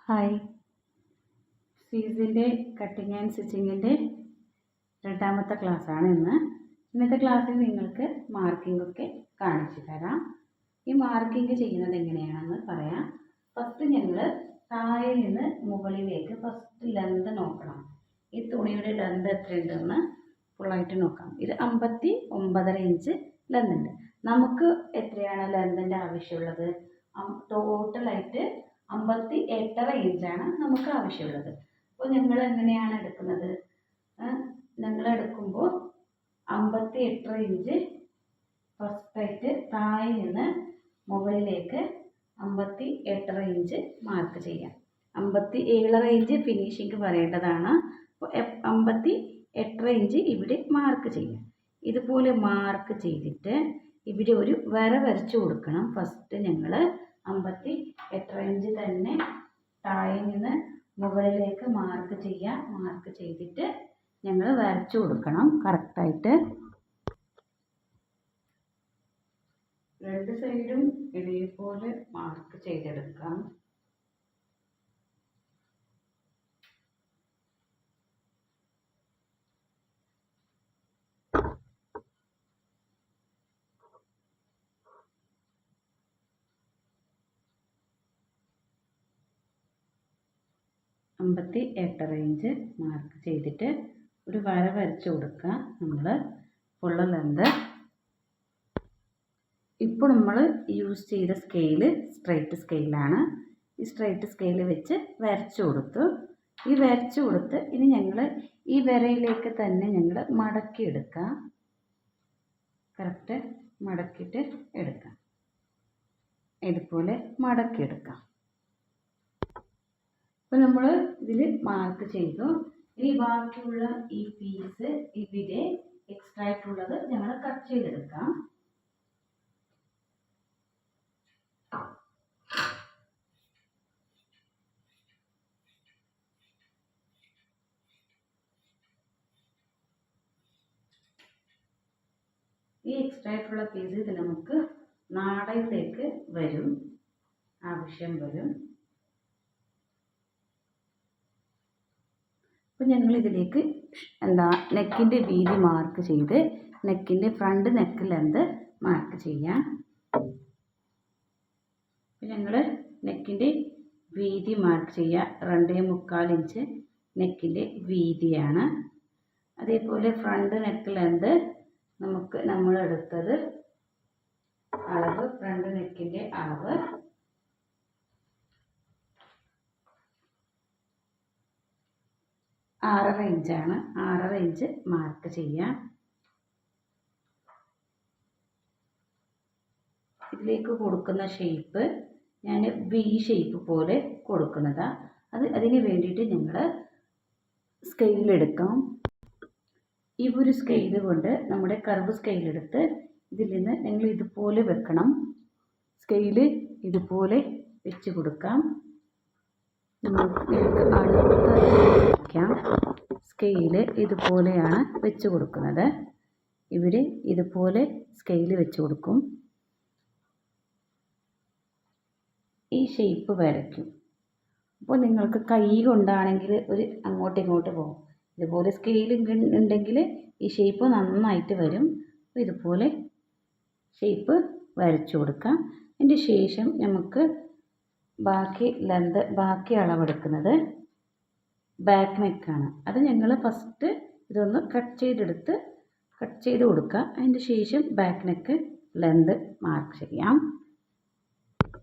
Hi, സീസിൻ്റെ cutting and സ്റ്റിച്ചിങ്ങിൻ്റെ രണ്ടാമത്തെ ക്ലാസ്സാണ് ഇന്നത്തെ ക്ലാസ്സിൽ നിങ്ങൾക്ക് മാർക്കിംഗ് ഒക്കെ കാണിച്ചു തരാം. ഈ മാർക്കിംഗ് ചെയ്യുന്നത് എങ്ങനെയാണെന്ന് പറയാം. ഫസ്റ്റ് ഞങ്ങൾ താഴെ നിന്ന് മുകളിലേക്ക് ഫസ്റ്റ് ലെന്ത് നോക്കണം. ഈ തുണിയുടെ ലെന്ത് എത്രയുണ്ടെന്ന് ഫുള്ളായിട്ട് നോക്കാം. ഇത് 59.5 ഇഞ്ച് ലെന്ത് ഉണ്ട്. നമുക്ക് എത്രയാണ് ലെന്തിൻ്റെ ആവശ്യമുള്ളത്? ടോട്ടലായിട്ട് 58.5 ഇഞ്ചാണ് നമുക്ക് ആവശ്യമുള്ളത്. അപ്പോൾ ഞങ്ങൾ എങ്ങനെയാണ് എടുക്കുന്നത്? ഞങ്ങൾ എടുക്കുമ്പോൾ 58.5 ഇഞ്ച് ഫസ്റ്റായിട്ട് താഴെ നിന്ന് മുകളിലേക്ക് 58.5 ഇഞ്ച് മാർക്ക് ചെയ്യാം. 57.5 ഇഞ്ച് ഫിനിഷിങ് പറയേണ്ടതാണ്. അപ്പോൾ 58.5 ഇഞ്ച് ഇവിടെ മാർക്ക് ചെയ്യാം. ഇതുപോലെ മാർക്ക് ചെയ്തിട്ട് ഇവിടെ ഒരു വര വരച്ചു കൊടുക്കണം. ഫസ്റ്റ് ഞങ്ങൾ 58.5 ഇഞ്ച് തന്നെ താഴെ നിന്ന് മുകളിലേക്ക് മാർക്ക് ചെയ്യാം. മാർക്ക് ചെയ്തിട്ട് ഞങ്ങൾ വരച്ചു കൊടുക്കണം കറക്റ്റായിട്ട്. രണ്ട് സൈഡും ഇതേപോലെ മാർക്ക് ചെയ്തെടുക്കാം. അമ്പത്തി 58.5 ഇഞ്ച് മാർക്ക് ചെയ്തിട്ട് ഒരു വര വരച്ചു കൊടുക്കുക. നമ്മൾ ഫുള്ള് ലെന്ത്. ഇപ്പോൾ നമ്മൾ യൂസ് ചെയ്ത സ്കെയില് സ്ട്രൈറ്റ് സ്കെയിലാണ്. ഈ സ്ട്രൈറ്റ് സ്കെയിൽ വെച്ച് വരച്ചു കൊടുത്തു. ഈ വരച്ചു കൊടുത്ത് ഇനി ഞങ്ങൾ ഈ വരയിലേക്ക് തന്നെ ഞങ്ങൾ മടക്കിയെടുക്കാം. കറക്റ്റ് മടക്കിയിട്ട് എടുക്കാം. ഇതുപോലെ മടക്കിയെടുക്കാം. അപ്പോൾ നമ്മൾ ഇതിൽ മാർക്ക് ചെയ്തു. ഇനി ബാക്കിയുള്ള ഈ പീസ് ഇവിടെ എക്സ്ട്രാ ആയിട്ടുള്ളത് ഞങ്ങൾ കട്ട് ചെയ്തെടുക്കാം. ഈ എക്സ്ട്രാ ആയിട്ടുള്ള പീസ് ഇത് നമുക്ക് നാടയിലേക്ക് ആവശ്യം വരും. അപ്പോൾ ഞങ്ങൾ ഇതിലേക്ക് നെക്കിൻ്റെ വീതി മാർക്ക് ചെയ്ത് നെക്കിൻ്റെ ഫ്രണ്ട് നെക്ക് ലെന്ത് മാർക്ക് ചെയ്യാം. അപ്പോൾ ഞങ്ങൾ നെക്കിൻ്റെ വീതി മാർക്ക് ചെയ്യുക. 2.25 ഇഞ്ച് നെക്കിൻ്റെ വീതിയാണ്. അതേപോലെ ഫ്രണ്ട് നെക്ക് ലെന്ത് നമ്മൾ എടുത്തത് അളവ്, ഫ്രണ്ട് നെക്കിൻ്റെ അളവ് 6.5 ഇഞ്ചാണ്. 6.5 ഇഞ്ച് മാർക്ക് ചെയ്യാം. ഇതിലേക്ക് കൊടുക്കുന്ന ഷേപ്പ് ഞാൻ വി ഷേപ്പ് പോലെ കൊടുക്കുന്നതാണ്. അതിന് വേണ്ടിയിട്ട് ഞങ്ങൾ സ്കെയിലെടുക്കാം. ഈ ഒരു സ്കെയിൽ കൊണ്ട് നമ്മുടെ കർവ് സ്കെയിലെടുത്ത് ഇതിൽ നിന്ന് നിങ്ങൾ ഇതുപോലെ വെക്കണം. സ്കെയില് ഇതുപോലെ വെച്ച് കൊടുക്കാം. സ്കെയില് ഇതുപോലെയാണ് വെച്ച് കൊടുക്കുന്നത്. ഇവിടെ ഇതുപോലെ സ്കെയില് വെച്ച് കൊടുക്കും. ഈ ഷേപ്പ് വരയ്ക്കും. അപ്പോൾ നിങ്ങൾക്ക് കൈ കൊണ്ടാണെങ്കിൽ ഒരു അങ്ങോട്ടും ഇങ്ങോട്ട് പോകും. ഇതുപോലെ സ്കെയിൽ ഉണ്ടെങ്കിൽ ഈ ഷേപ്പ് നന്നായിട്ട് വരും. അപ്പോൾ ഇതുപോലെ ഷേപ്പ് വരച്ചു കൊടുക്കാം. അതിൻ്റെ ശേഷം നമുക്ക് ബാക്കി അളവെടുക്കുന്നത് ബാക്ക് നെക്കാണ്. അത് ഞങ്ങൾ ഫസ്റ്റ് ഇതൊന്ന് കട്ട് ചെയ്ത് കൊടുക്കുക. അതിൻ്റെ ശേഷം ബാക്ക് നെക്ക് ലെന്ത് മാർക്ക് ചെയ്യാം.